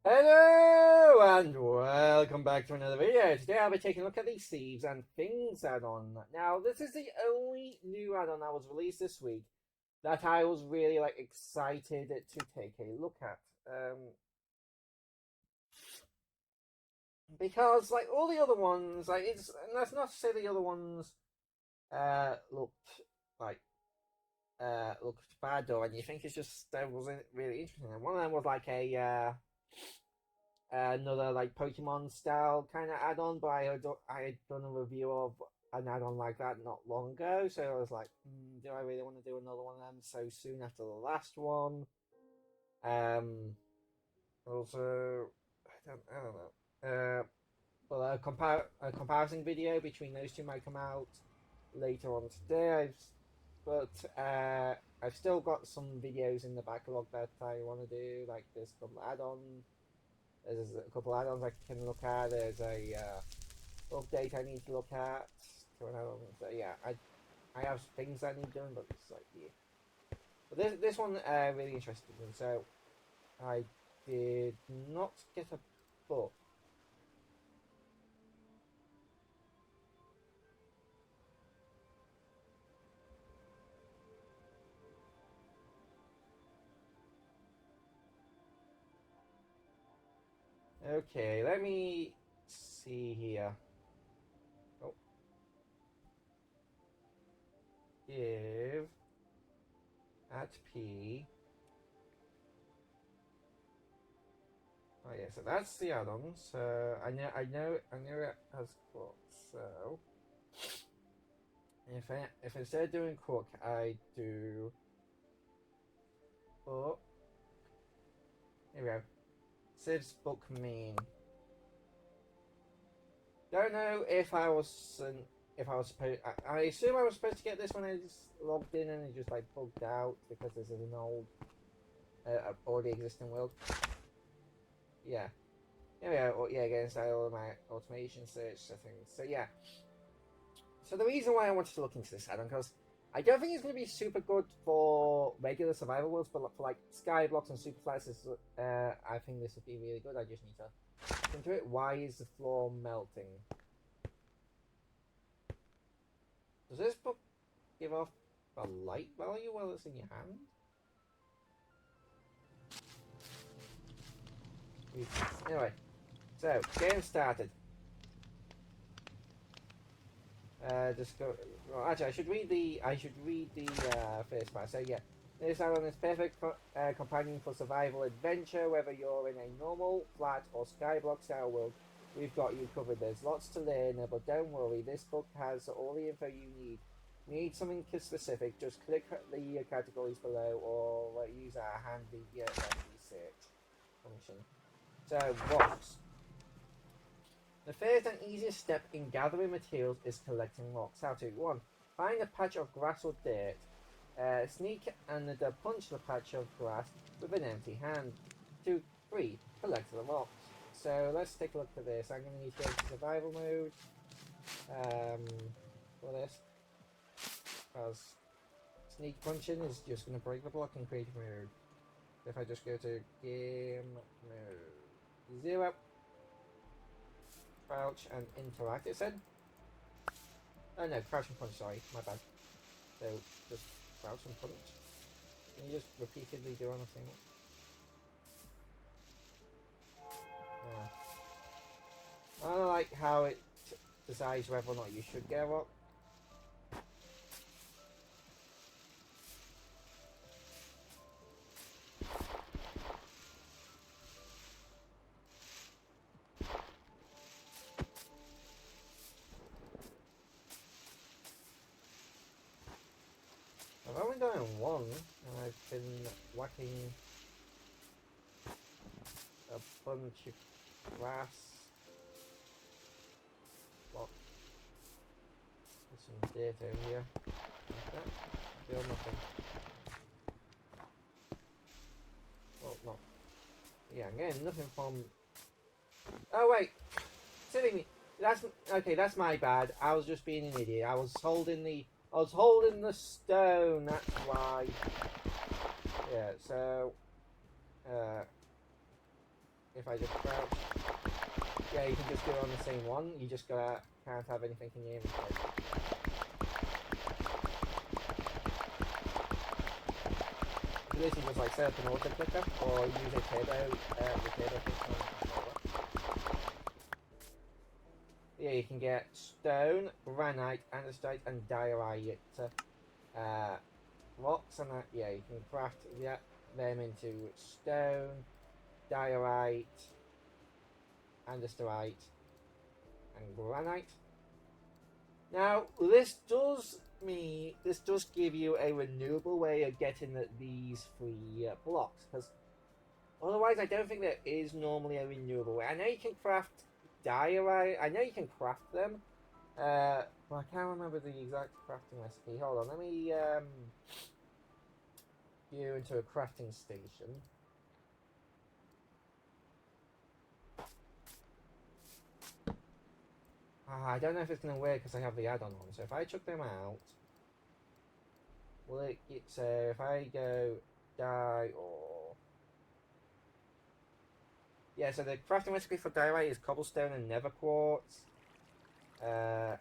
Hello and welcome back to another video. Today I'll be taking a look at the Sieves and Things add-on. Now this is the only new add-on that was released this week that I was really excited to take a look at. Because all the other ones, and that's not to say the other ones looked like looked bad or anything. It's just that wasn't really interesting. And one of them was another Pokemon style kind of add-on, but I had done a review of an add-on like that not long ago, so I was like, do I really want to do another one of them so soon after the last one? Also, I don't know. Well, a comparison video between those two might come out later on today. I've still got some videos in the backlog that I want to do, like this couple add-ons. There's a couple add-ons I can look at. There's a update I need to look at to an add-on. So yeah, I have things I need done, but it's yeah. But this one really interested me. So I did not get a book. Okay, let me see here. Oh, give at P. Oh yeah, so that's the add-on. So I know it has quotes. So if instead of doing cook, I do book. Here we go. Sieves book main. Don't know if I was supposed. I assume I was supposed to get this when I just logged in and it just bugged out because this is an old, already existing world. Yeah. Here we go. Yeah, again, start all of my automation search settings. So yeah. So the reason why I wanted to look into this add-on, because I don't think it's going to be super good for regular survival worlds, but for Skyblocks and Superflats, I think this would be really good. I just need to look into it. Why is the floor melting? Does this book give off a light value while it's in your hand? Anyway, so getting started. Just go. Well, actually, I should read the first part. So yeah, this add-on is perfect for, companion for survival adventure, whether you're in a normal, flat, or skyblock style world. We've got you covered. There's lots to learn, but don't worry. This book has all the info you need. Need something specific? Just click the categories below, or use our handy search function. So rocks. The first and easiest step in gathering materials is collecting rocks. How to? 1. Find a patch of grass or dirt. Sneak and punch the patch of grass with an empty hand. 2. 3. Collect the rocks. So let's take a look at this. I'm going to need to go to survival mode for this. Because sneak punching is just going to break the block in creative mode. If I just go to game mode 0. Crouch and interact, it said. Oh no, crouch and punch, sorry, my bad. So, just crouch and punch. Can you just repeatedly do anything? I don't like how it decides whether or not you should get a rock. I've only done it once, and I've been whacking a bunch of grass. What? There's some dirt over here. Like that. Feel nothing. Well, no. Yeah, I'm getting nothing from... Oh wait! Silly me! That's... Okay, that's my bad. I was just being an idiot. I was holding the stone, that's why. Yeah, so if I just crouch, yeah, you can just do it on the same one. You just can't have anything in your inventory. You literally just like set up an auto clicker or use a turbo, the turbo function on the controller. Yeah, you can get stone, granite, andesite, and diorite rocks, and yeah, you can craft them into stone, diorite, andesite, and granite. Now, this does give you a renewable way of getting these free blocks, because otherwise I don't think there is normally a renewable way. I know you can craft diorite, I know you can craft them, but I can't remember the exact crafting recipe. Hold on, let me go into a crafting station. I don't know if it's going to work because I have the add-on on. So if I chuck them out, will it get... So if I go die or... Yeah, so the crafting recipe for diorite is cobblestone and nether quartz. And...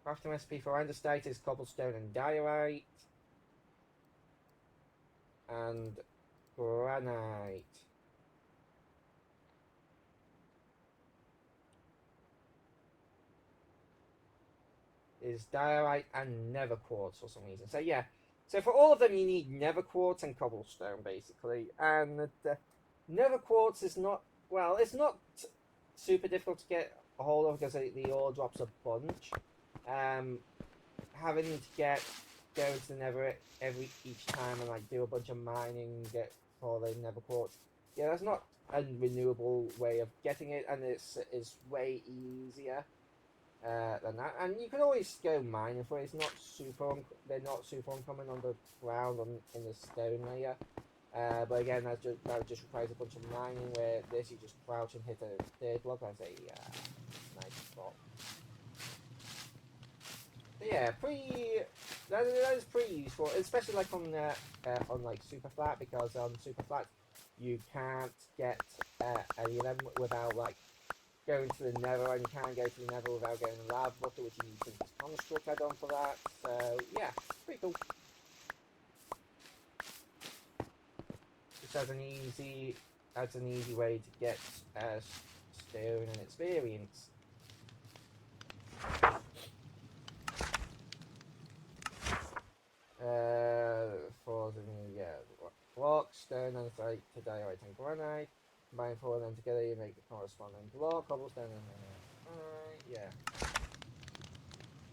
Crafting recipe for andesite is cobblestone and diorite. And granite is diorite and nether quartz for some reason. So yeah, so for all of them you need nether quartz and cobblestone basically. And nether quartz is not, well, it's not super difficult to get a hold of because the ore drops a bunch. Having to go to the nether each time and like do a bunch of mining for the nether quartz. Yeah, that's not a renewable way of getting it, and it's way easier than that. And you can always go mining for it. It's not they're not super uncommon on the ground in the stone layer. But again, that just requires a bunch of mining. Where this, you just crouch and hit a third block as a nice spot. But yeah, that is pretty useful, especially like on like super flat, because on super flat you can't get any of them without like going to the nether, and you can't go to the nether without getting a lava bucket, which you need to construct add-on for that. So yeah, pretty cool. Just adds an easy way to get stone and experience. For the block, stone, and to diorite and granite. Combine four of them together, you make the corresponding block, cobblestone, and yeah.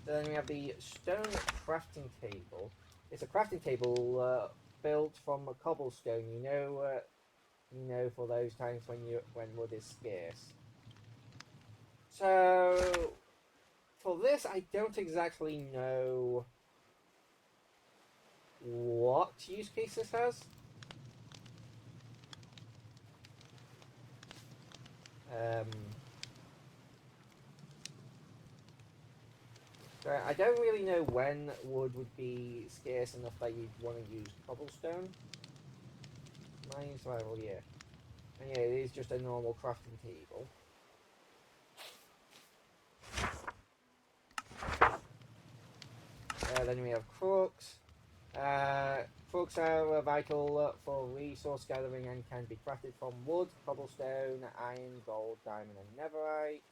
So then we have the stone crafting table. It's a crafting table built from a cobblestone. You know, for those times when wood is scarce. So for this, I don't exactly know what use case this has. So I don't really know when wood would be scarce enough that you'd want to use cobblestone. Mining survival, yeah. And yeah, it is just a normal crafting table. Then we have crooks. Crooks are vital for resource gathering and can be crafted from wood, cobblestone, iron, gold, diamond, and netherite.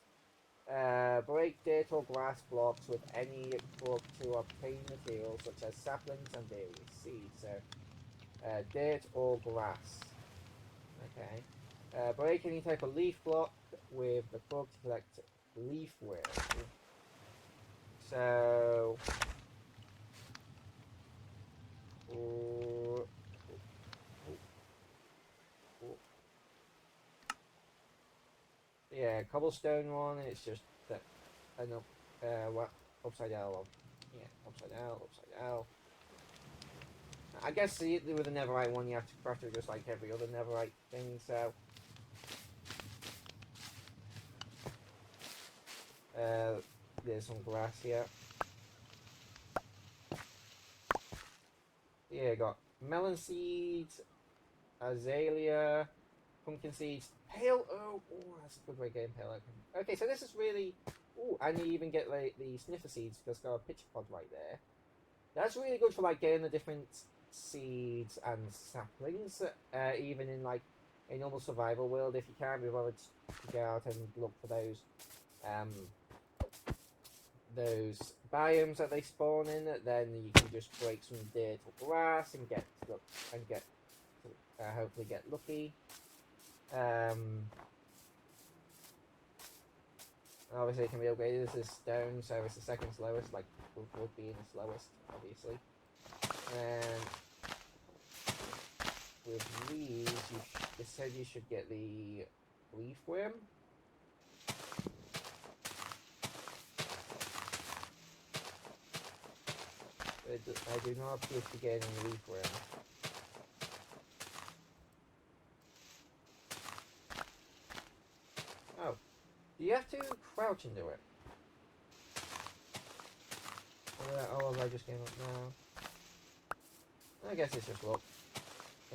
Break dirt or grass blocks with any crook to obtain materials such as saplings and various seeds. So, dirt or grass. Okay. Break any type of leaf block with the crook to collect leaf wool. So. Yeah, cobblestone one, it's just that what upside down. Yeah, upside down. I guess with the netherite one you have to craft it just like every other netherite thing, so there's some grass here. Yeah, got melon seeds, azalea, pumpkin seeds, pale oak. Oh, that's a good way of getting pale oak. Okay, so this is really. Oh, and you even get like the sniffer seeds because got a pitcher pod right there. That's really good for like getting the different seeds and saplings, even in like a normal survival world. If you can't be bothered to go out and look for those biomes that they spawn in, then you can just break some dirt or grass and get hopefully get lucky. Obviously it can be upgraded. This is stone, so it's the second slowest, like wood being the slowest, obviously. And with these, it said you should get the leaf worm. I do not appear to get any leaf worm. Oh, do you have to crouch and do it? Or have I just came up now? I guess it's just luck.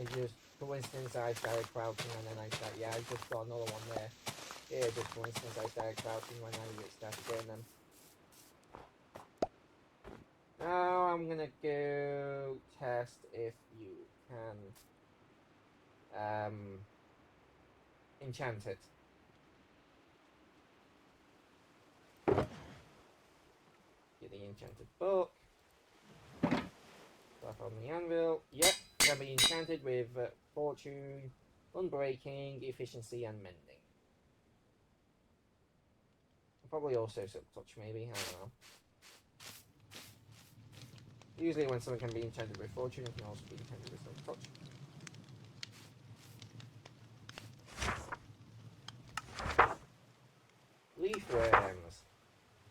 It just, for instance, I started crouching and then I started, yeah, I just got another one there. Yeah, just for instance, I started crouching when I started getting them. Now I'm gonna go test if you can enchant it. Get the enchanted book. Slap on the anvil. Yep, can be enchanted with fortune, unbreaking, efficiency, and mending. Probably also silk touch, maybe. I don't know. Usually, when something can be enchanted with fortune, it can also be enchanted with silk touch. Leaf worms.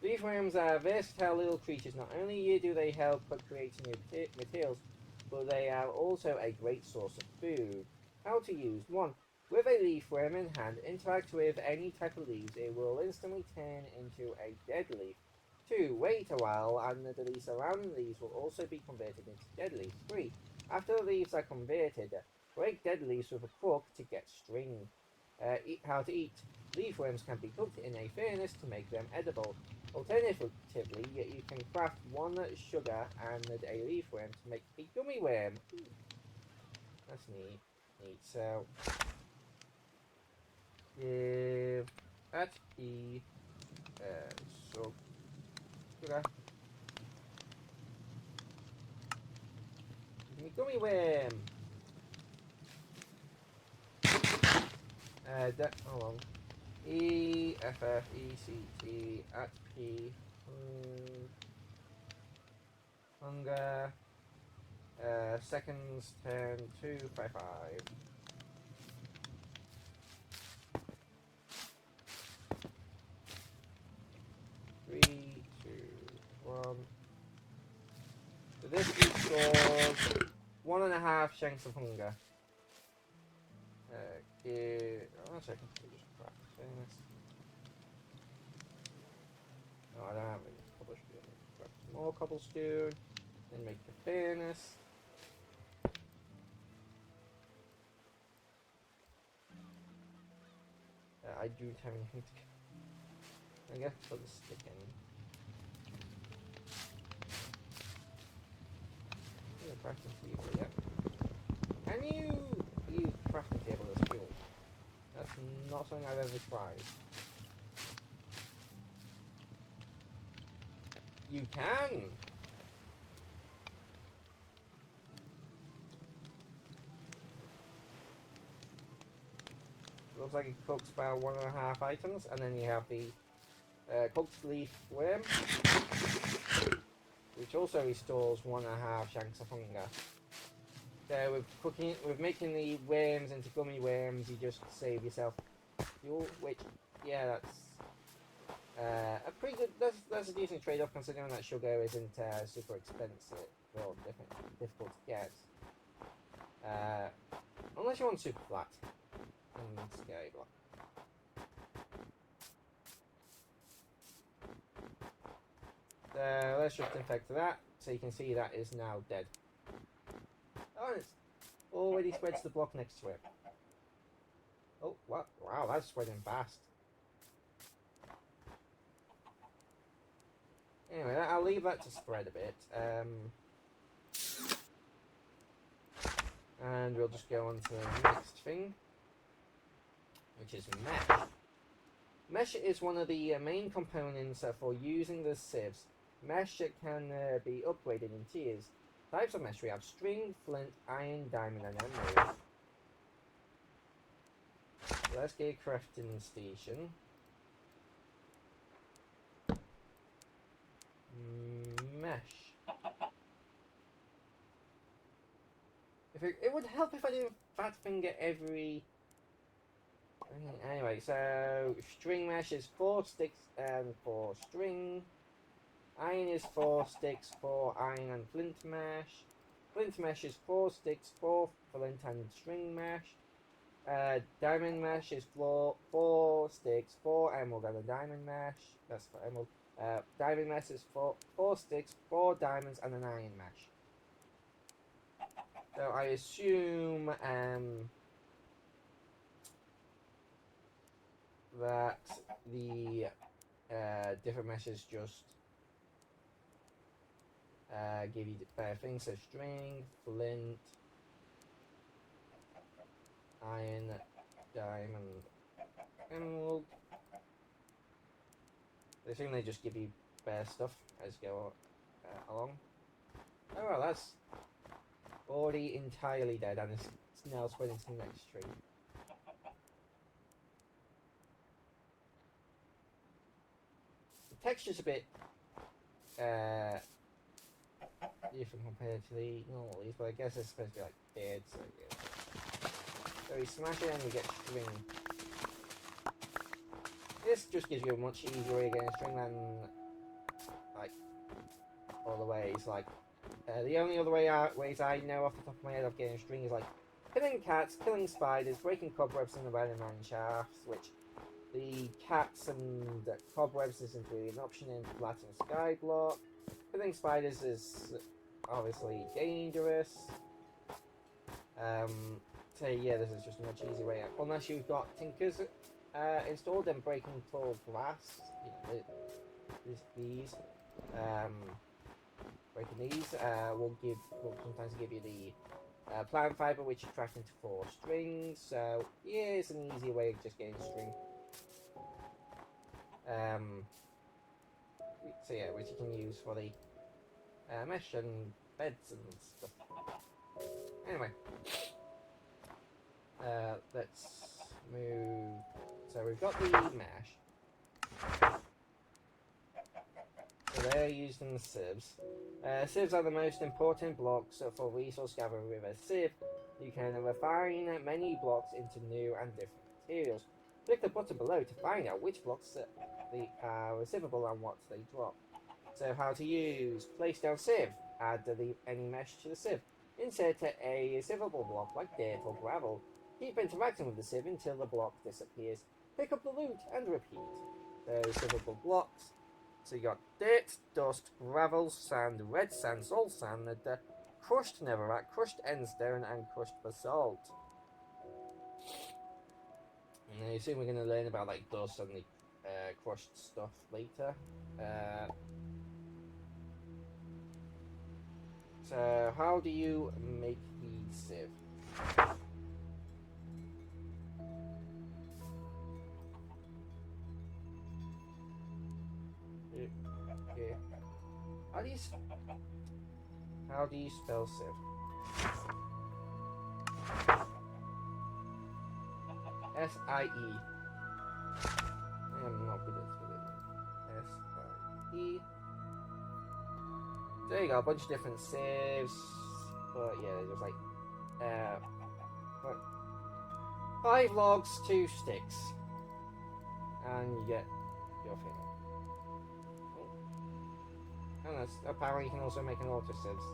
Leaf worms are versatile little creatures. Not only do they help create new materials, but they are also a great source of food. How to use: 1. With a leaf worm in hand, interact with any type of leaves. It will instantly turn into a dead leaf. 2. Wait a while, and the leaves surrounding the leaves will also be converted into dead leaves. 3. After the leaves are converted, break dead leaves with a fork to get string. How to eat: leaf worms can be cooked in a furnace to make them edible. Alternatively, you can craft 1 sugar and a leaf worm to make a gummy worm. That's neat. So, give at the so sugar. Give me gummy worm. Hold on. EFFECT at P hunger. Seconds 10 to 55. 3, 2, 1. So this restores 1.5 shanks of hunger. Actually, I can just craft this. No, I don't have any cobblestone. Craft more cobblestone. Then make the furnace. I don't have anything to. I guess put the stick in. Crafting table, yeah. Can you use crafting table as fuel? That's not something I've ever tried. You can! Looks like it cooks about 1.5 items, and then you have the cooked leaf worm, which also restores 1.5 shanks of hunger. So with making the worms into gummy worms, you just save yourself fuel, which, yeah, that's a pretty good. That's a decent trade-off considering that sugar isn't super expensive or difficult to get. Unless you want super flat and scary block. So let's just infect that, so you can see that is now dead. Oh, already spreads the block next to it. Oh, what? Wow, that's spreading fast. Anyway, I'll leave that to spread a bit. And we'll just go on to the next thing, which is mesh. Mesh is one of the main components for using the sieves. Mesh can be upgraded in tiers. Types of mesh: we have string, flint, iron, diamond, and emerald. Let's get a crafting station. Mesh. If it would help if I did fat finger every. Anyway, so string mesh is 4 sticks and 4 string. Iron is 4 sticks, 4 iron and flint mesh. Flint mesh is 4 sticks, 4 flint and string mesh. Diamond mesh is 4 sticks, 4 emerald and a diamond mesh. That's for emerald. Diamond mesh is 4 sticks, 4 diamonds and an iron mesh. So I assume that the different meshes just give you better things. So string, flint, iron, diamond, emerald. I assume they just give you better stuff as you go along. Oh well, that's already entirely dead, and it's now spreading to the next tree. The texture's a bit different compared to the normal leaves, but I guess it's supposed to be like dead, so yeah. So you smash it and you get string. This just gives you a much easier way of getting string than like all the ways. Like the only other ways I know off the top of my head of getting string is like killing cats, killing spiders, breaking cobwebs in the Iron Man shafts, which the cats and cobwebs isn't really an option in flat and sky block. Killing spiders is obviously dangerous. So yeah, this is just a much easier way out. Unless you've got tinkers installed, and breaking tall glass, you know, these breaking these will sometimes give you the plant fiber, which you craft into 4 strings. So yeah, it's an easy way of just getting string. So yeah, which you can use for the mesh and beds and stuff. Anyway, let's move. So we've got the mesh. So they're used in the sieves. Sieves are the most important blocks for resource gathering. With a sieve, you can refine many blocks into new and different materials. Click the button below to find out which blocks are receivable and what they drop. So how to use: place down sieve, add any mesh to the sieve, insert a receivable block like dirt or gravel, keep interacting with the sieve until the block disappears, pick up the loot and repeat. So receivable blocks. So you got dirt, dust, gravel, sand, red sand, salt sand, crushed netherrack, crushed endstone, and crushed basalt. And I assume we're going to learn about like dust and the crushed stuff later. So how do you make the sieve? Okay. How do you spell sieve? S-I-E. I am not good at spelling. S-I-E. There you go, a bunch of different sieves. But yeah, they're just like what? 5 logs, 2 sticks. And you get your thing. Oh. And that's apparently you can also make an auto sieves.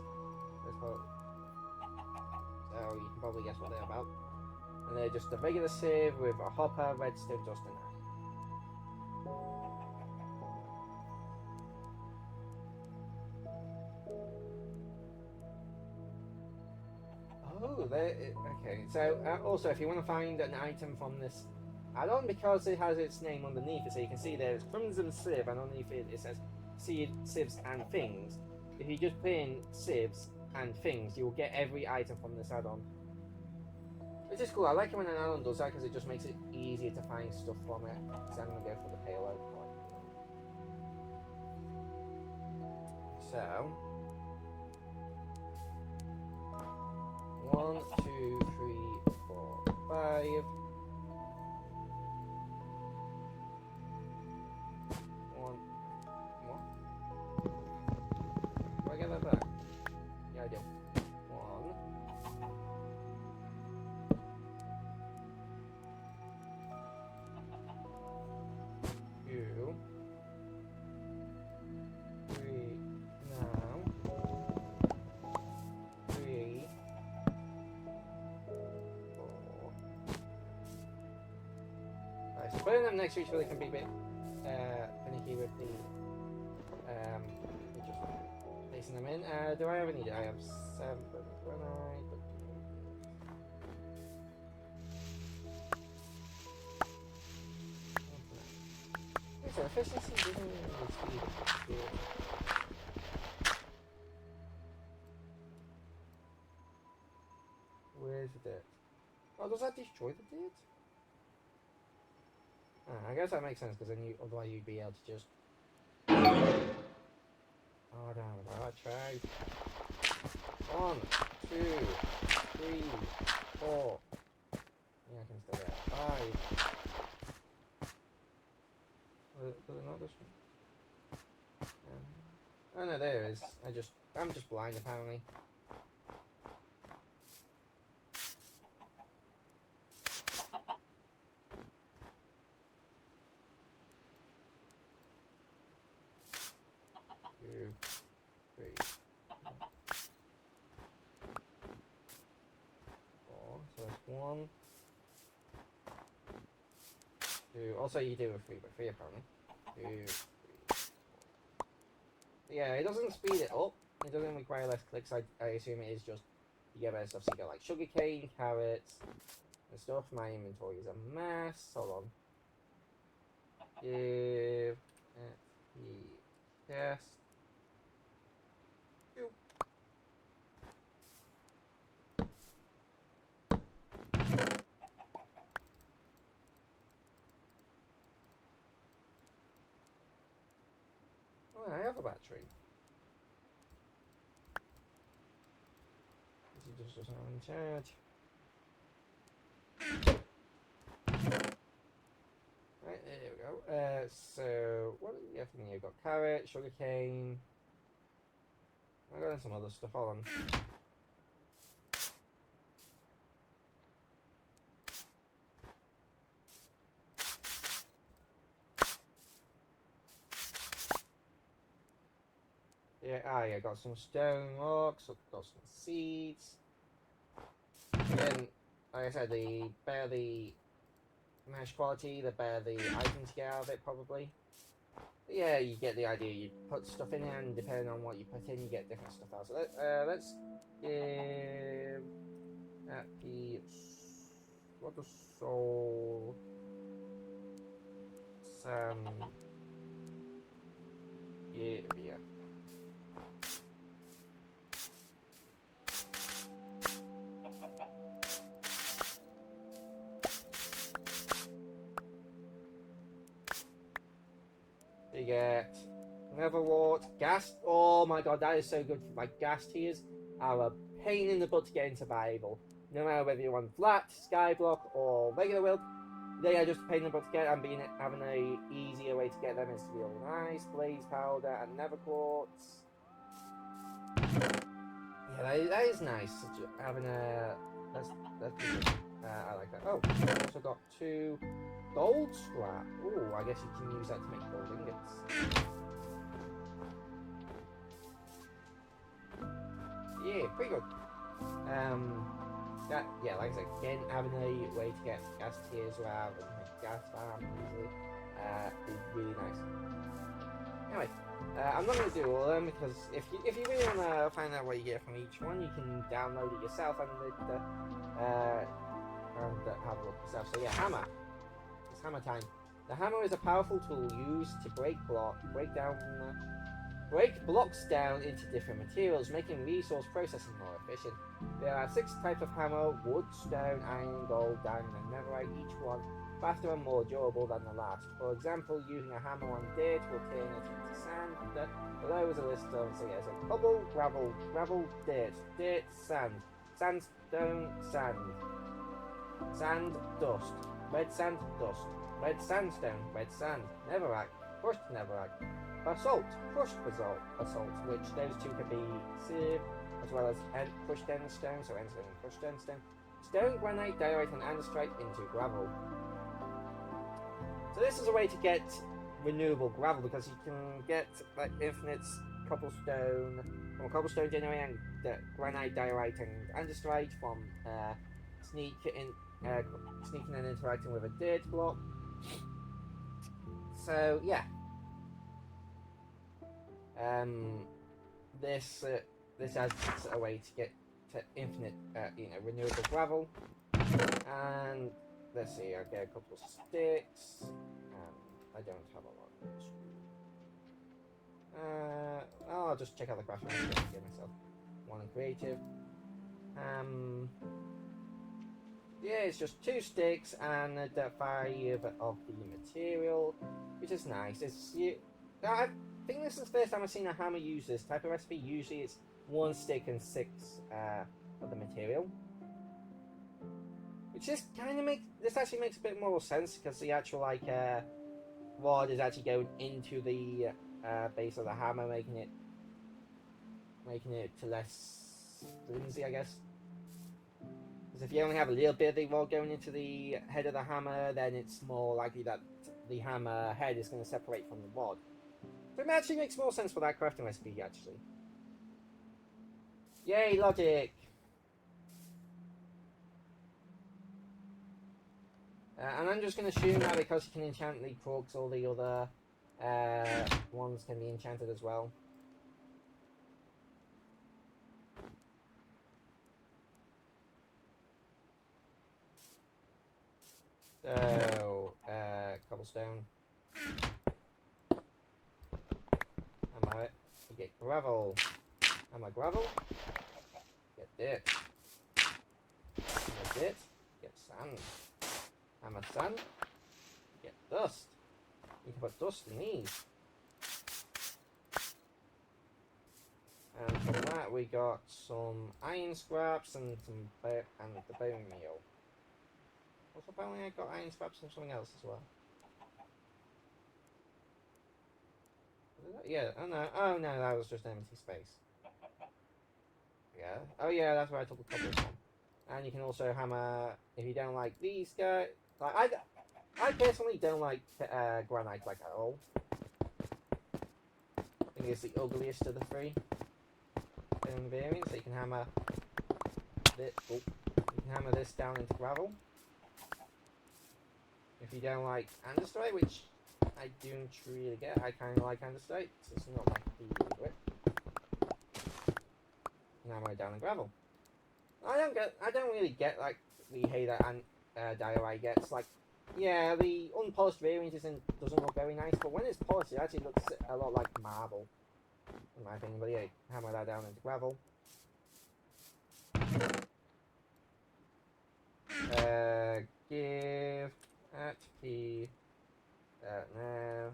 So you can probably guess what they're about. And they're just a regular sieve with a hopper, redstone, dust, and iron. Oh, Okay, so also if you want to find an item from this add-on, because it has its name underneath it, so you can see there's Crimson Sieve, and underneath it says Sieves and Things. If you just put in Sieves and Things, you'll get every item from this add-on. Which is cool. I like it when an add-on does that because it just makes it easier to find stuff from it. So I'm going to go for the payload. So 1, 2, 3, 4, 5. Do I get that back? Yeah, I do. 1. 2. 3. Now. 3. 4. Right, so putting them next to each other can be a bit finicky with the just placing them in. Do I have any? I have 7. When I put so efficiency doesn't really speed up. Where's the dirt? Oh, does that destroy the dirt? I guess that makes sense because then otherwise you'd be able to just. Oh damn! I tried. 1, 2, 3, 4. Yeah, I can still get 5. Was it not this one? Oh no, there it is. I'm just blind apparently. Two, 3, 4. So that's 1, 2. Also, you do a 3 by 3 apparently. 2, 3, 4. Yeah, it doesn't speed it up. It doesn't require less clicks. I assume it is just you get better stuff. So you got like sugarcane, carrots, and stuff. My inventory is a mess. Hold on. Give the test. Oh, I have a battery. This just doesn't have any charge. Right, there we go. So, what do we have from here? We've got carrot, sugarcane. I got some other stuff. Hold on. Yeah, got some stone rocks, got some seeds. Again, like I said, the better the mesh quality, the better the items you get out of it, probably. But yeah, you get the idea. You put stuff in there, and depending on what you put in, you get different stuff out. So let's give that the what the soul yeah. You get Neverwort, gas. Oh my god, that is so good. My gas tiers are a pain in the butt to get in survival. No matter whether you want flat, skyblock, or regular world, they are just a pain in the butt to get. And having a easier way to get them is to be all nice, blaze powder, and nether quartz. Yeah, that is nice. Having a that's good. I like that. Oh, I also got 2 gold scrap. Oh, I guess you can use that to make gold ingots. Yeah, pretty good. Yeah, like I said, again, having a way to get gas tiers rather than gas farm easily is really nice. Anyway, I'm not going to do all of them because if you really want to find out what you get from each one, you can download it yourself and have a look yourself. So yeah, hammer. It's hammer time. The hammer is a powerful tool used to break blocks down into different materials, making resource processing more efficient. There are 6 types of hammer: wood, stone, iron, gold, diamond, and netherite. Each one faster and more durable than the last. For example, using a hammer on dirt will turn it into sand. Below is a list of, so cobble, gravel, dirt, sand, sandstone, sand, dust, red sand, dust, red sandstone, red sand, netherrack, crushed netherrack, basalt, crushed basalt, which those two can be sieved, as well as crushed endstone, so endstone and crushed endstone, stone, granite, diorite, and andesite into gravel. So this is a way to get renewable gravel because you can get like infinite cobblestone from a cobblestone generator and granite, diorite, and andesite from sneaking and interacting with a dirt block. So yeah, this has a way to get to infinite, renewable gravel. And let's see, I'll get a couple of sticks. I don't have a lot of those. I'll just check out the crafting and get myself one in creative. Yeah, it's just 2 sticks and 5 of the material, which is nice. I think this is the first time I've seen a hammer use this type of recipe. Usually it's 1 stick and 6 of the material. Which this actually makes a bit more sense because the actual rod is actually going into the base of the hammer, making it less flimsy, I guess. Because if you only have a little bit of the rod going into the head of the hammer, then it's more likely that the hammer head is going to separate from the rod. So it actually makes more sense for that crafting recipe, actually. Yay, logic! And I'm just going to assume that because you can enchant the crooks, all the other ones can be enchanted as well. So, cobblestone. Hammer it. You get gravel. Hammer gravel. Get dirt. Hammer dirt. Get sand. Hammer sand. Get dust. You can put dust in these. And from that we got some iron scraps and the bone meal. Also apparently I got iron scraps and something else as well. Yeah, oh no, that was just empty space. Yeah, oh yeah, that's where I took a couple from. And you can also hammer, if you don't like these guys, like I personally don't like granite like at all. I think it's the ugliest of the 3 variants. So you can hammer this down into gravel. If you don't like andesite, which I don't really get, I kind of like andesite, so it's not my favorite. And hammer it down in gravel. I don't really get like the hate that diorite gets. Like, yeah, the unpolished variant doesn't look very nice, but when it's polished, it actually looks a lot like marble, in my opinion. But yeah, hammer that down into gravel. Give at P now.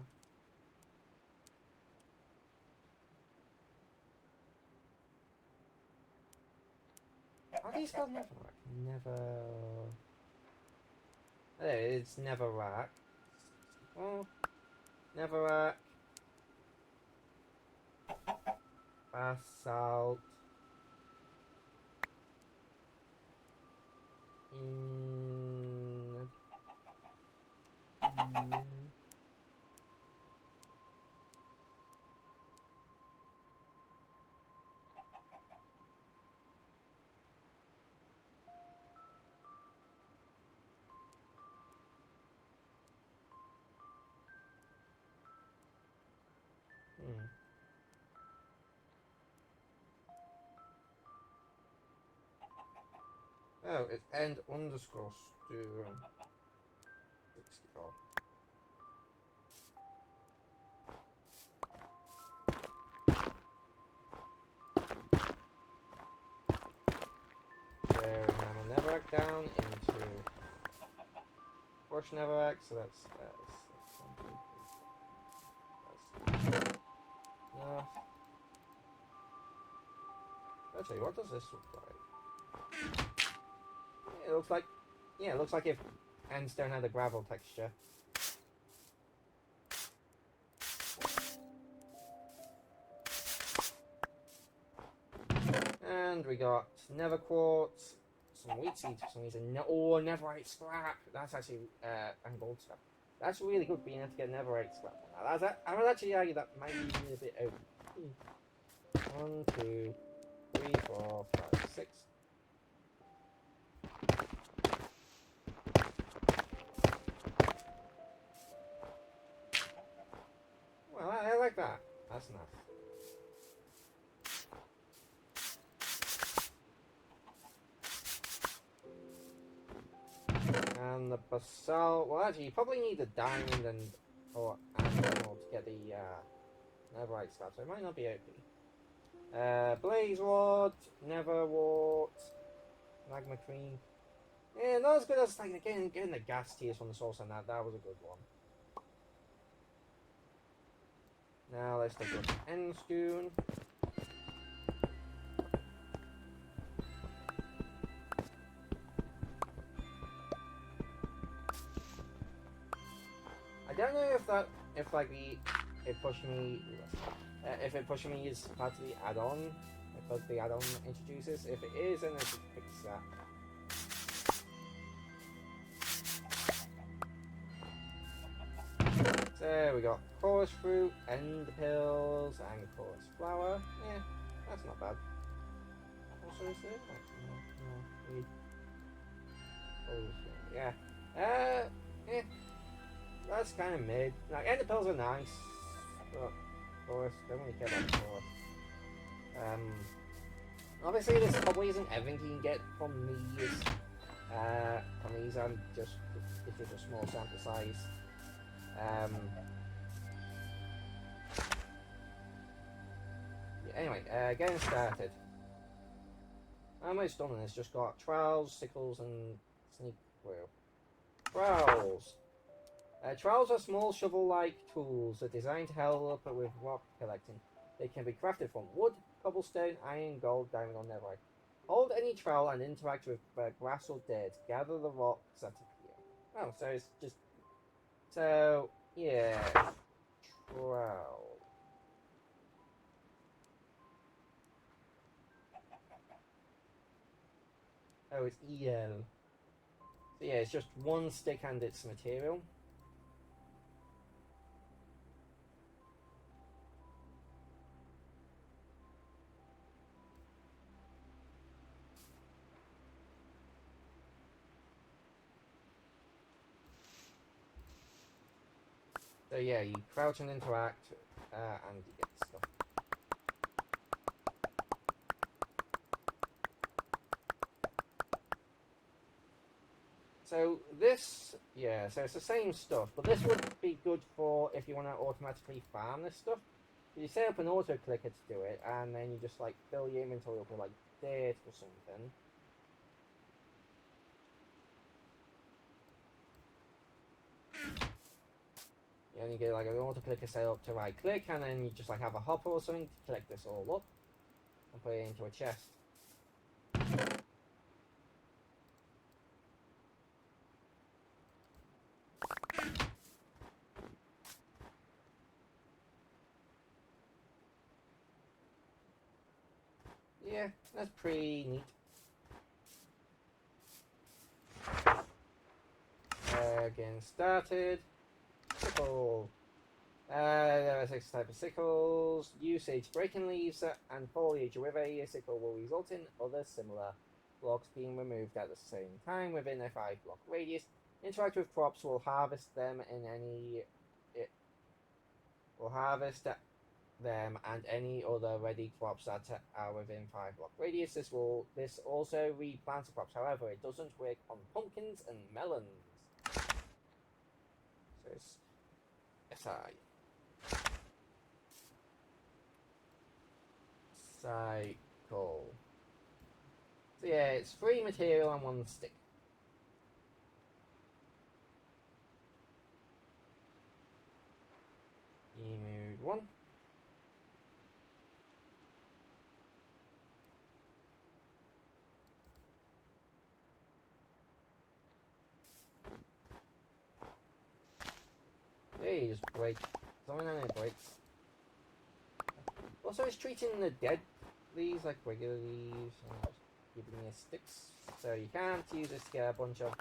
Are these called Neverrack? It's Neverrack. Well, Neverrack. Basalt. Oh, it's end underscore stu 64. So now my netherrack down into push netherrack, so that's 1, 2, 3, 4. That's enough. Actually, what does this look like? It looks like, yeah, it looks like if endstone had a gravel texture. And we got nether quartz, some wheat seeds for some reason. No, oh, netherite scrap. That's actually and gold scrap. That's really good being able to get netherite scrap. I would actually argue that might be a bit over. 1, 2, 3, 4, 5, 6. Well, I like that. That's enough. And the basalt. Well, actually, you probably need a diamond and or emerald to get the netherite scrap, so it might not be OP. Blaze wart, nether wart, magma cream. Yeah, not as good as like getting the gas tears from the source, and that was a good one. Now let's take a look at endstone. I don't know if like it pushed me if it pushed me is part of the add-on because the add-on introduces. If it is, then I should fix that. So we got chorus fruit, end pills, and chorus flower. Yeah, that's not bad. Also, is there? Actually, no. Yeah. Yeah. That's kind of mid. Like, end pills are nice, but chorus, don't really care about the chorus. Obviously, this probably isn't everything you can get from these. From these, and just it's just a small sample size. Yeah, anyway, getting started. Almost done on this. Just got trowels, sickles, and sneak wheel. Trowels. Trowels are small shovel-like tools that are designed to help with rock collecting. They can be crafted from wood, cobblestone, iron, gold, diamond, or netherite. Hold any trowel and interact with grass or dirt. Gather the rocks that appear. Oh, so it's just... So, yeah. Trowel. Oh, it's EL. So yeah, it's just one stick and its material. So yeah, you crouch and interact, and you get stuff. So this, yeah, so it's the same stuff, but this would be good for if you want to automatically farm this stuff. You set up an auto clicker to do it, and then you just like fill your inventory up with like dirt or something. And you get like an auto clicker set up to right click, and then you just like have a hopper or something to collect this all up and put it into a chest. Yeah, that's pretty neat. Getting started. Sickle. There are 6 types of sickles. Usage: breaking leaves and foliage with a sickle will result in other similar blocks being removed at the same time within a 5-block radius. Interact with crops will harvest them in any. It will harvest them and any other ready crops that are within 5 block radius. This also replants crops. However, it doesn't work on pumpkins and melons. So it's cycle. So yeah, it's 3 material and 1 stick. Emu 1. Yeah, you just break something and it breaks. Also, it's treating the dead leaves like regular leaves and just giving you sticks. So you can't use this to get a bunch of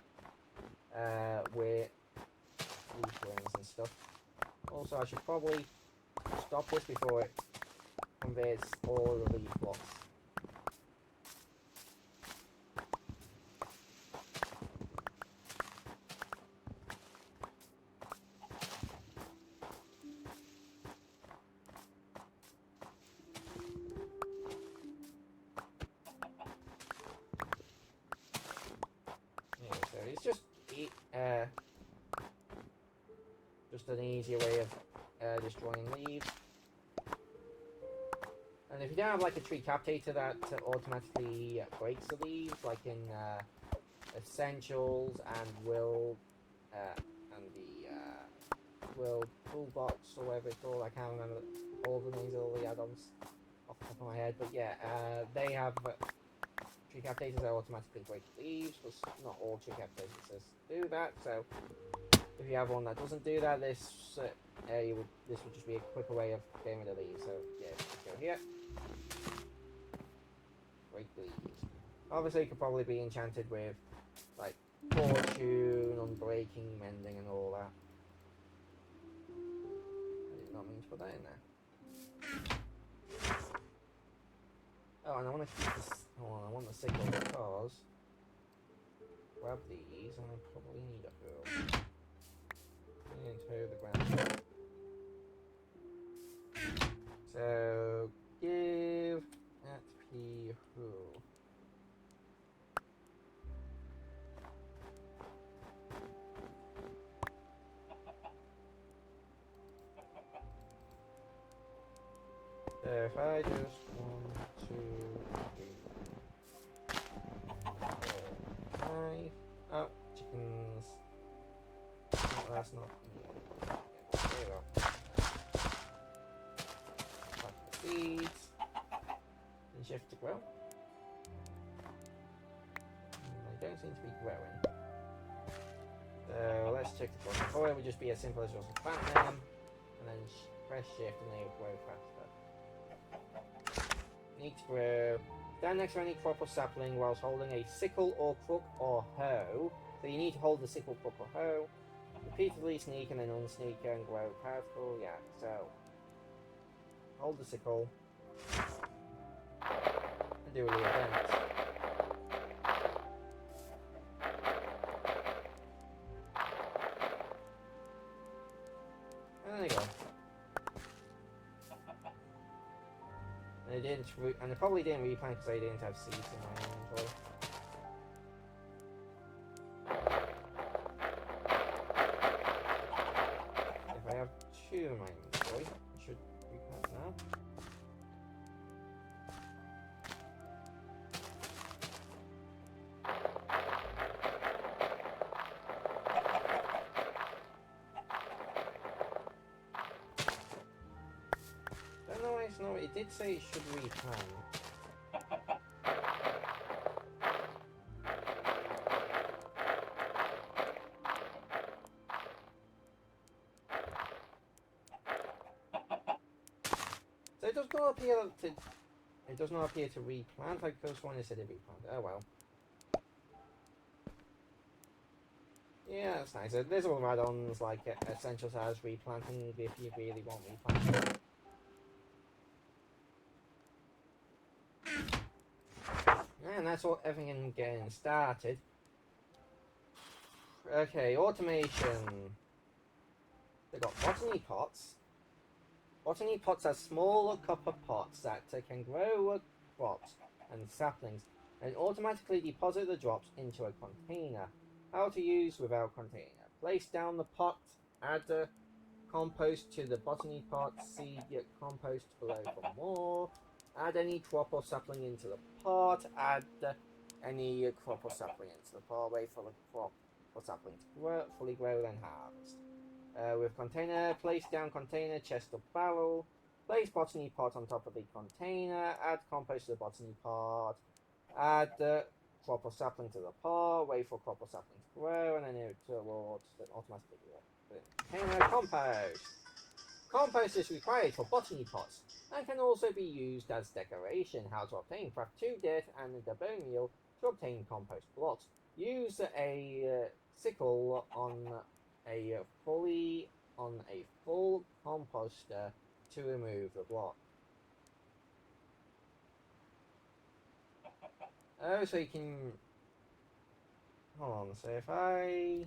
weird leaf rings and stuff. Also, I should probably stop this before it converts all the leaf blocks. Yeah, so it's just an easier way of destroying leaves. And if you don't have like a tree captator that automatically breaks the leaves, like in Essentials and Will and the Will Toolbox or whatever it's called, I can't remember all the names of all the add-ons off the top of my head, but yeah, they have tree captators that automatically break leaves, but not all tree captators do that, so if you have one that doesn't do that, this would just be a quicker way of getting rid of leaves. So yeah, just go here. Break leaves. Obviously, it could probably be enchanted with like fortune, unbreaking, mending, and all that. I did not mean to put that in there. Oh, and I want to keep this. Hold on, I want the signal because grab these, and I probably need a hurl. Into the ground. So give at P who. So if I just 1, 2, 3, 4, 5. Oh, chickens. Oh, that's not. There we go. Plant the seeds. And shift to grow. They don't seem to be growing. So let's check the bottom. Or it would just be as simple as just plant them and then press shift and they will grow faster. Need to grow. Stand next to any crop or sapling whilst holding a sickle or crook or hoe. So you need to hold the sickle, crook or hoe. Repeatedly sneak and then unsneak and grow powerful. Yeah, so hold the sickle and do a little dance. And there you go. And it probably didn't replant because I didn't have seeds in my inventory. If I have 2 in my inventory, I should replant now. No, it did say it should replant. So it does not appear to. It does not appear to replant. Like first one, it said it replanted. Oh well. Yeah, that's nice. There's all add-ons like Essentials has replanting if you really want replanting. And that's all everything getting started. Okay, automation. They got botany pots. Botany pots are small copper pots that can grow crops and saplings and automatically deposit the drops into a container. How to use without container. Place down the pot, add the compost to the botany pot, seed your compost below for more. Add any crop or sapling into the pot, add any crop or sapling into the pot, wait for the crop or sapling to grow, fully grow, then harvest. With container, place down container, chest or barrel. Place botany pot on top of the container. Add compost to the botany pot. Add the crop or sapling to the pot. Wait for crop or sapling to grow, and then it will automatically grow. Container compost. Compost is required for botany pots and can also be used as decoration. How to obtain: craft 2 dirt and the bone meal to obtain compost blocks. Use a sickle on a full composter to remove the block. Oh, so you can hold on. So if I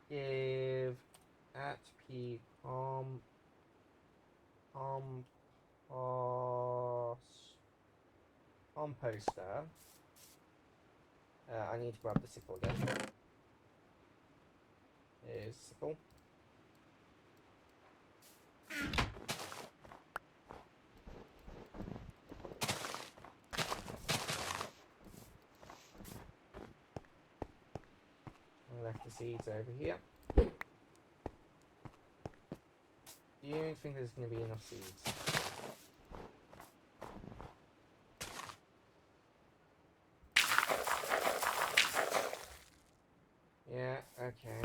give at p composter. I need to grab the sickle again. Here's sickle. I left the seeds over here. Do you think there's going to be enough seeds? Yeah, okay.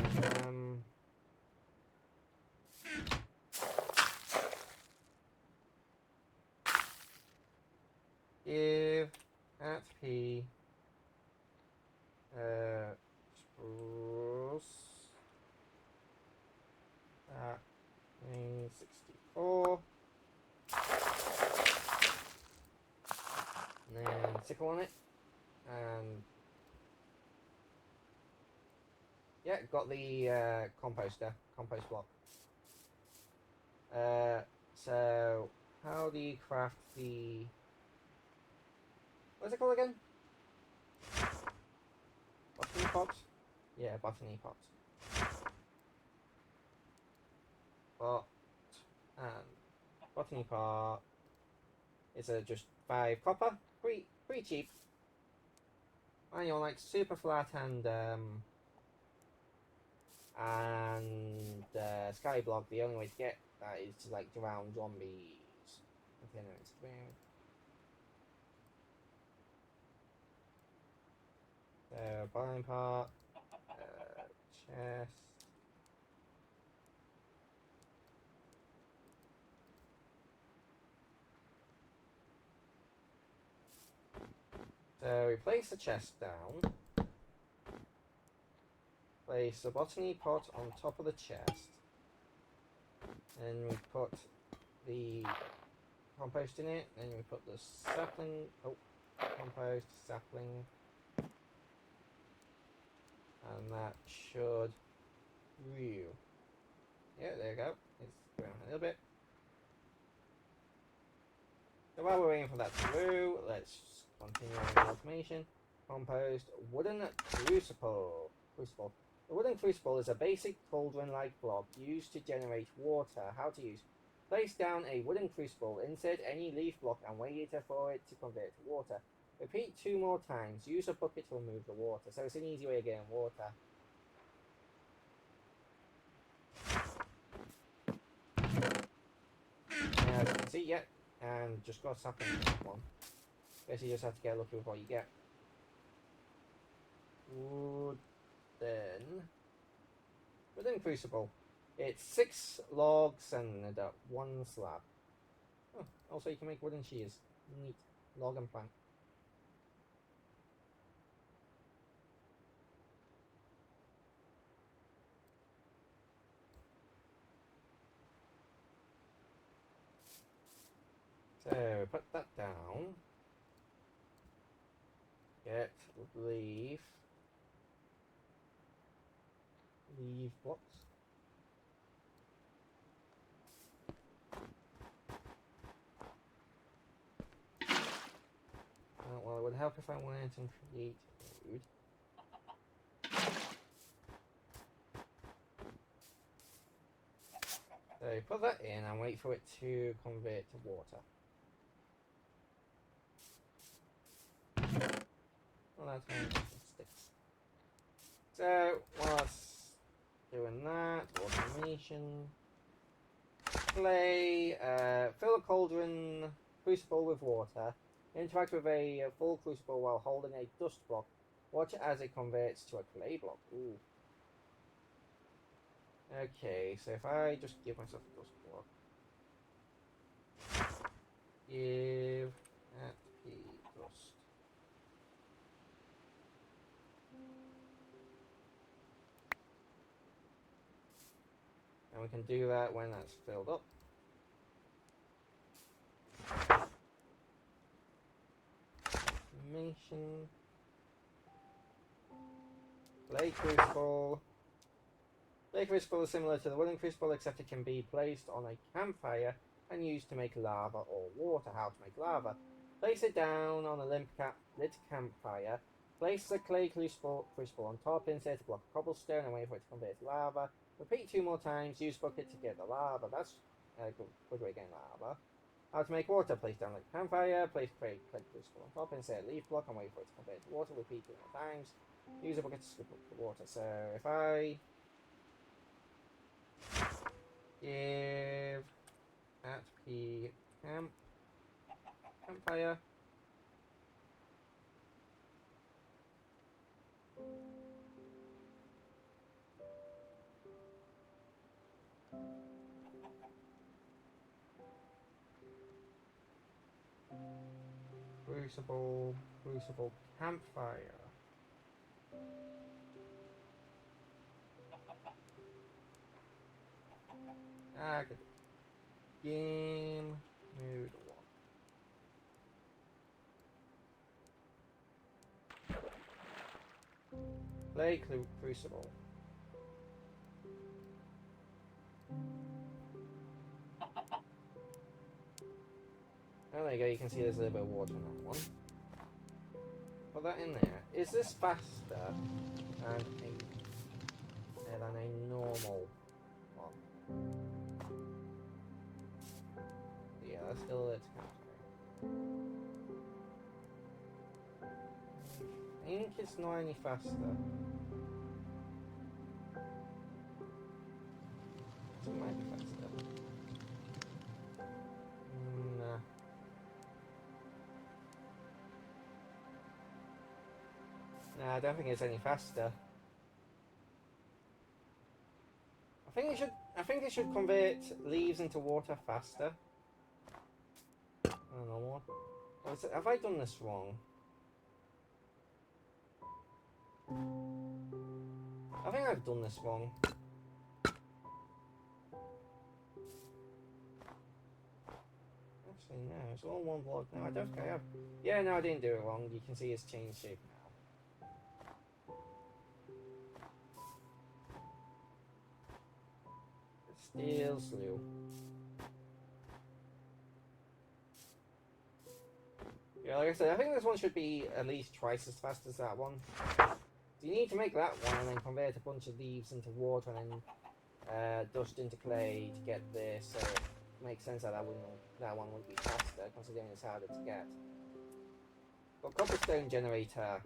Give at p spruce at 64 and then sickle on it, and yeah, got the compost block. So how do you craft the, what's it called again? Botany pots? Yeah, botany pots. Pot and botany pot is just 5 copper. Pretty cheap. And you're like super flat and Skyblock. The only way to get that is to like drown zombies. Okay, no, it's weird. So bottom part, chest. So we place the chest down. Place the botany pot on top of the chest. And we put the compost in it. Then we put the sapling. Oh, compost, sapling. And that should brew. Yeah, there you go. It's growing a little bit. So while we're waiting for that to brew, let's continue on with automation. Compost, wooden crucible. The wooden crucible is a basic cauldron-like block used to generate water. How to use: place down a wooden crucible, insert any leaf block and wait for it to convert to water. Repeat 2 more times. Use a bucket to remove the water. So it's an easy way of getting water. As you can see, yeah, and just got something in that one. Guess you just have to get lucky with what you get. Wooden crucible. It's 6 logs and 1 slab. Oh, also you can make wooden shears. Neat. Log and plank. So put that down. Get leaf. leave blocks. Well, it would help if I went and create food. So put that in and wait for it to convert to water. Well, that's how it sticks. So whilst doing that, automation, clay, fill a cauldron crucible with water. Interact with a full crucible while holding a dust block. Watch as it converts to a clay block. Ooh. Okay, so if I just give myself a dust block. Give at P dust. And we can do that when that's filled up. Automation. Clay crucible. Clay crucible is similar to the wooden crucible, except it can be placed on a campfire and used to make lava or water. How to make lava? Place it down on a lit campfire. Place the clay crucible on top. Insert a block of cobblestone and wait for it to convert to lava. Repeat 2 more times. Use bucket to get the lava. That's a good way of getting lava. How to make water? Place down like campfire. Place clay crucible on top. Insert a leaf block and wait for it to convert to water. Repeat 2 more times. Use a bucket to scoop up the water. So if I give at P campfire. Crucible campfire. Good. Game mode 1. Play crucible. Oh, there you go. You can see there's a little bit of water in that one. Put that in there. Is this faster than a normal one? Yeah, that's still its campfire. I think it's not any faster. It might be faster. Nah. Nah, I don't think it's any faster. I think it should convert leaves into water faster. I don't know what. Have I done this wrong? I think I've done this wrong. Actually, no, it's all one block. No, I don't think I have. Yeah, no, I didn't do it wrong. You can see it's changed shape now. Still slow. Yeah, like I said, I think this one should be at least twice as fast as that one. So you need to make that one and then convert a bunch of leaves into water and then dust into clay to get this. So it makes sense that one would be faster, considering it's harder to get. Got cobblestone generator.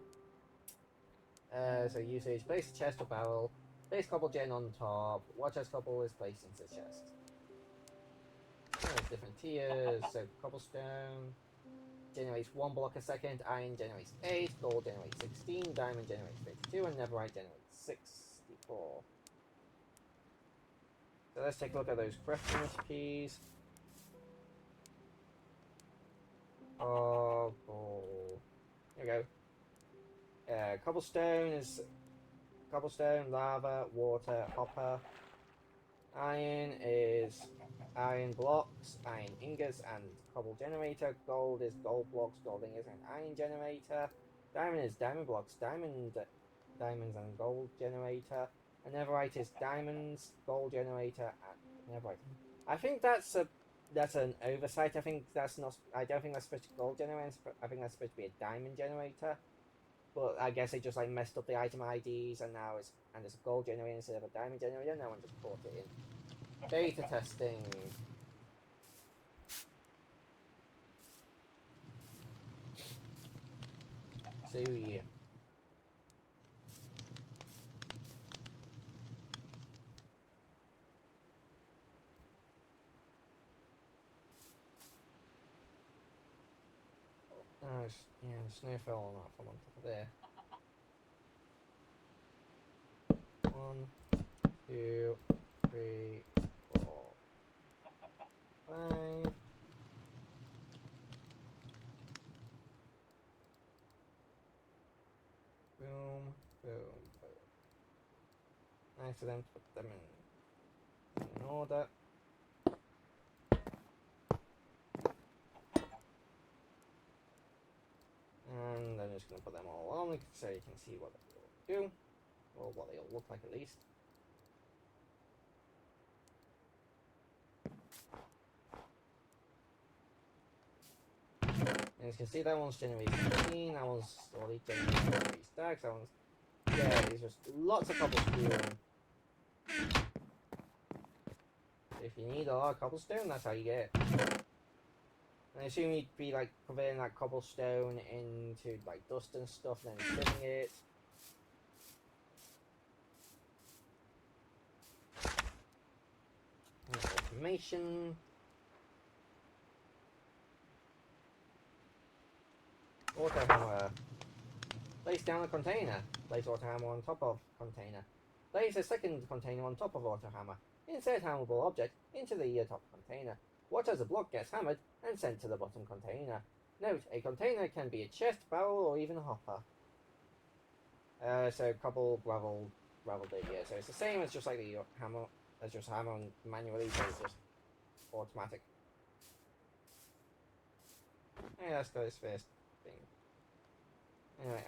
So usage, place a chest or barrel, place cobble gen on top, watch as cobble is placed into the chest. There's different tiers, so cobblestone generates 1 block a second, iron generates 8, gold generates 16, diamond generates 32, and netherite generates 64. So let's take a look at those crafting recipes. Oh, here we go. Cobblestone is cobblestone, lava, water, hopper. Iron is iron blocks, iron ingots, and cobble generator. Gold is gold blocks, gold ingots, and iron generator. Diamond is diamond blocks, diamonds and gold generator. A netherite is diamonds, gold generator, and netherite. I think that's an oversight. I think that's not. I don't think that's supposed to be gold generator. I think that's supposed to be a diamond generator. But I guess they just like messed up the item IDs, and now it's a gold generator instead of a diamond generator. No one just brought it in. Beta testing. So yeah. Oh, yeah, the snow fell on that from on top of there. 1, 2, 3, 4, 5. Boom, boom, boom. Nice of them to put them in order. And I'm just going to put them all on so you can see what they all do, or what they all look like at least. And as you can see, that one's generating 15, that one's already generating 3 stacks, that one's... Yeah, there's just lots of cobblestone. If you need a lot of cobblestone, that's how you get it. And I assume you'd be like converting that cobblestone into like dust and stuff, and then spinning it. And automation. Auto hammer. Place down a container. Place auto hammer on top of container. Place a second container on top of auto hammer. Insert hammable object into the top container. Watch as the block gets hammered and sent to the bottom container. Note, a container can be a chest, barrel, or even a hopper. So cobble, gravel, dig, yeah. So it's the same as just like the hammer, as just hammering manually, but it's just automatic. Yeah, let's go this first thing. Anyway,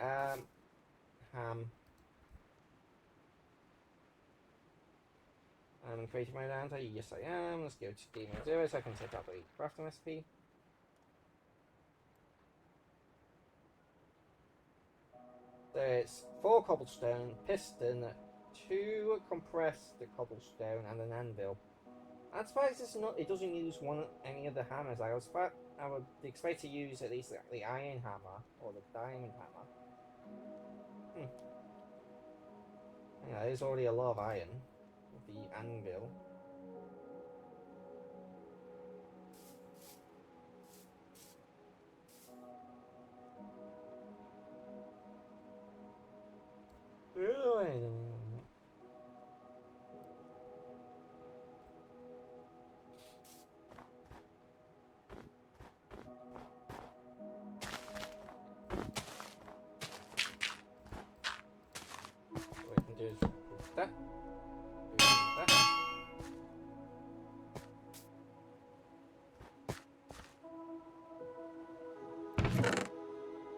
ham. I'm creating my answer. Yes, I am. Let's go to Game 0 so I can set up a crafting recipe. So it's 4 cobblestone, piston, 2 compressed cobblestone, and an anvil. I'm surprised it doesn't use any of the hammers. I would expect to use at least the iron hammer or the diamond hammer. Yeah, there's already a lot of iron with the anvil. What we can do is do that. Do that.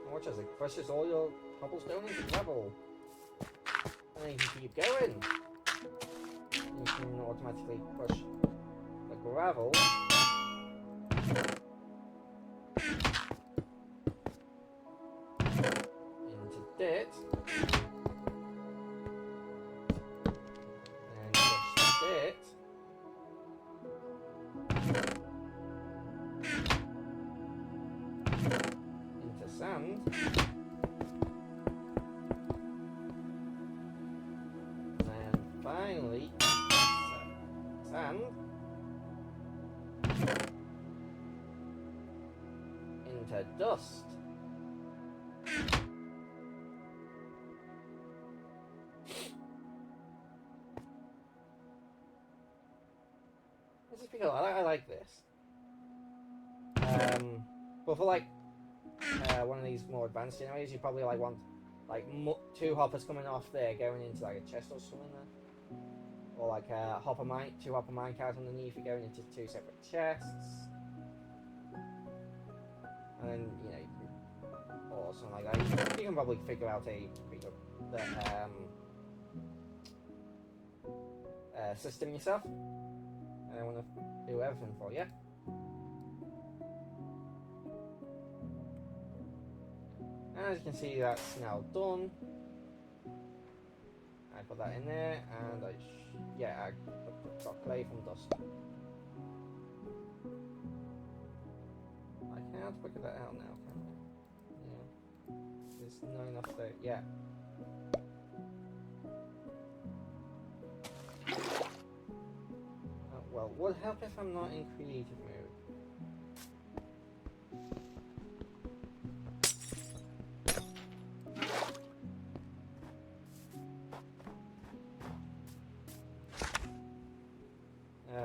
And watch as it crushes all your cobblestone into gravel. And then you can keep going. You can automatically push the gravel into dirt. And push dirt into sand. And then finally sand into dust. This is pretty cool. I like this. But for like one of these more advanced generators, you probably like want like 2 hoppers coming off there, going into like a chest or something there, or like a hopper 2 hopper mine carts underneath you, going into 2 separate chests, and then or something like that. You can probably figure out a system yourself. And I want to do everything for you. And as you can see, that's now done. I put that in there, and I got clay from dust. I can't figure that out now, can I? Yeah. There's not enough there. Yeah. Well, would help if I'm not in creative mode.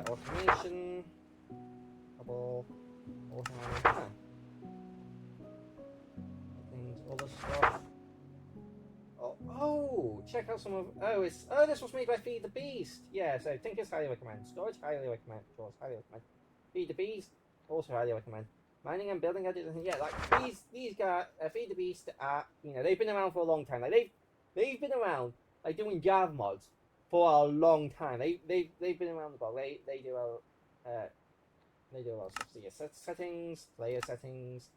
Automation, couple, automation, things, other stuff. Oh, check out some of. This was made by Feed the Beast. Yeah, so Tinker's highly recommend. Storage highly recommend. Drawers highly recommend. Feed the Beast also highly recommend. Mining and building ideas. Yeah, like these guys, Feed the Beast are, they've been around for a long time. Like they've been around like doing Java mods for a long time. They've been around the block. They do a lot of stuff. So yeah, settings, player settings.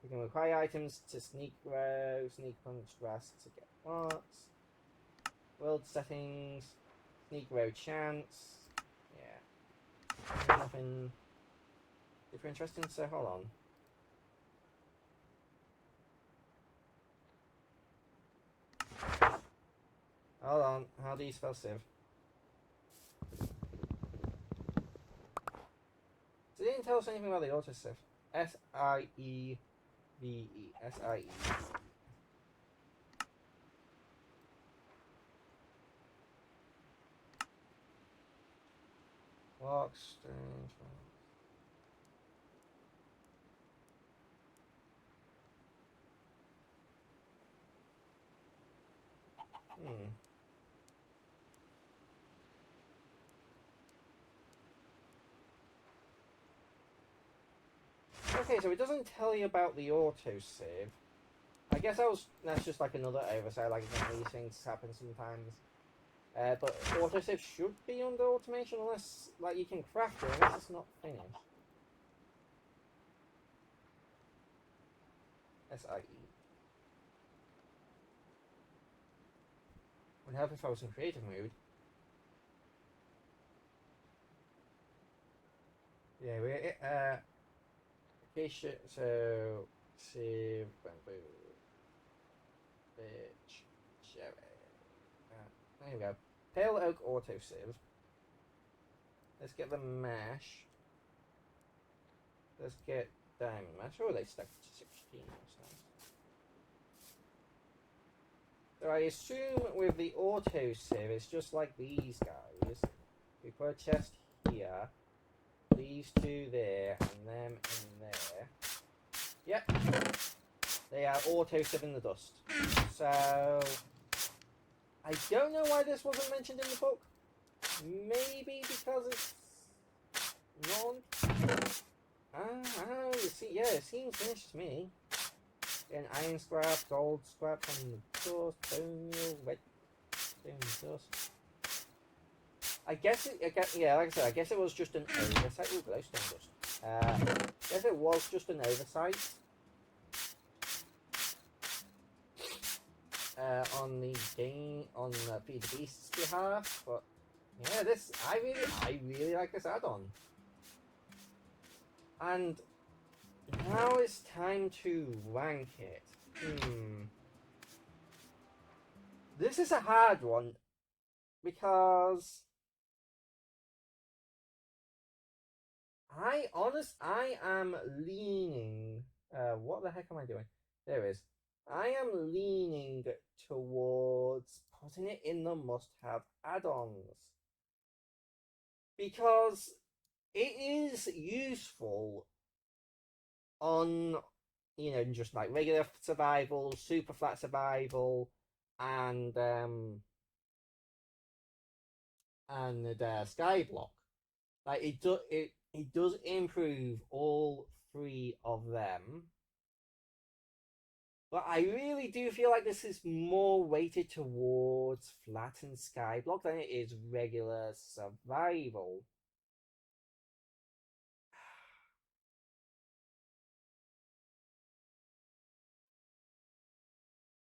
You can require items to sneak row, sneak punch, grass to get parts. World settings, sneak row chance. Yeah, nothing super interesting. So hold on. Hold on. How do you spell sieve? So they didn't tell us anything about the autosieve. SIEVE. SIE. Walk strange. Okay, so it doesn't tell you about the autosave. I guess that's just like another oversight, like these things happen sometimes. But autosave should be under automation unless like you can craft it, unless it's not finished. SIE. Would help if I was in creative mode. Yeah, okay, so save bamboo, bitch, cherry. There we go. Pale oak autosave. Let's get the mesh. Let's get diamond mesh. Oh, they stuck to 16. So I assume with the autosave, it's just like these guys. We put a chest here, these two there, and them in there. Yep. They are autosave in the dust. So I don't know why this wasn't mentioned in the book. Maybe because it's non. I don't know. It seems finished to me. An iron scrap, gold scrap from the dust, bone meal, wet stone dust. I guess like I said, I guess it was just an oversight. Ooh, glowstone dust. I guess it was just an oversight. On the game, on Feed the Beast's behalf, but yeah, I really like this add-on. And now it's time to rank it. This is a hard one because I am leaning. What the heck am I doing? There it is. I am leaning towards putting it in the must-have add-ons because it is useful on just like regular survival, super flat survival, and the skyblock. Like it does improve all three of them. But I really do feel like this is more weighted towards flattened skyblock than it is regular survival.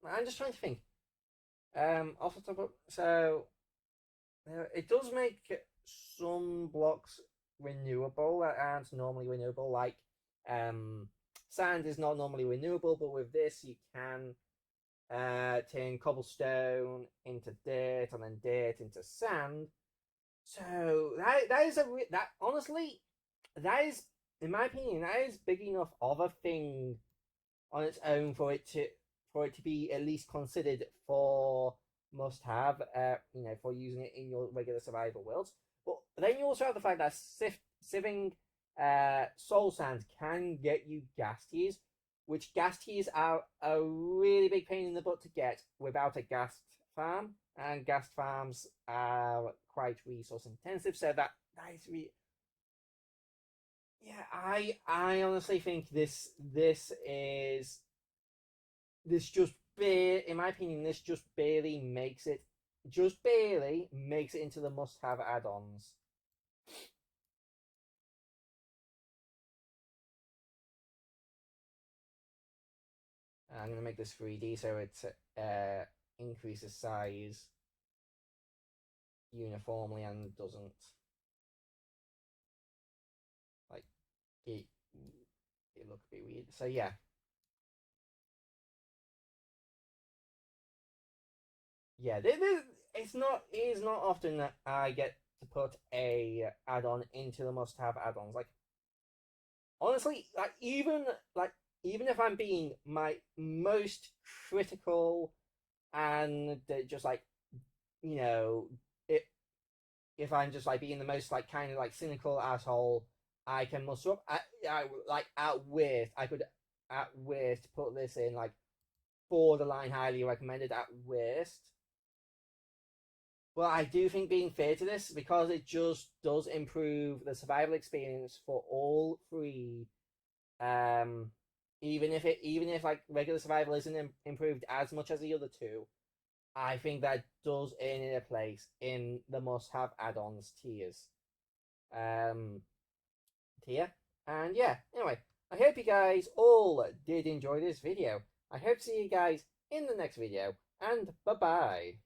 I'm just trying to think. Off the top of so it does make some blocks renewable that aren't normally renewable. Like um, sand is not normally renewable, but with this you can turn cobblestone into dirt and then dirt into sand. So that is that honestly that is, in my opinion, that is big enough of a thing on its own for it to be at least considered for must have, for using it in your regular survival worlds. But then you also have the fact that sieving soul sand can get you ghast tears, which ghast tears are a really big pain in the butt to get without a ghast farm, and ghast farms are quite resource intensive. So that is really, yeah. I honestly think this just in my opinion, this just barely makes it into the must-have add-ons. I'm gonna make this 3D so it increases size uniformly and doesn't like it, it look a bit weird. So yeah, yeah. It is not often that I get to put a add-on into the must-have add-ons. Like honestly, like even if I'm being my most critical and just like you know it, if I'm just like being the most like kind of like cynical asshole I can muster up, like at worst I could at worst put this in like borderline highly recommended at worst. Well, I do think being fair to this, because it just does improve the survival experience for all three. Um, even if like regular survival isn't improved as much as the other two, I think that does earn it a place in the must-have add-ons um tier. And yeah, anyway, I hope you guys all did enjoy this video. I hope to see you guys in the next video, and bye bye.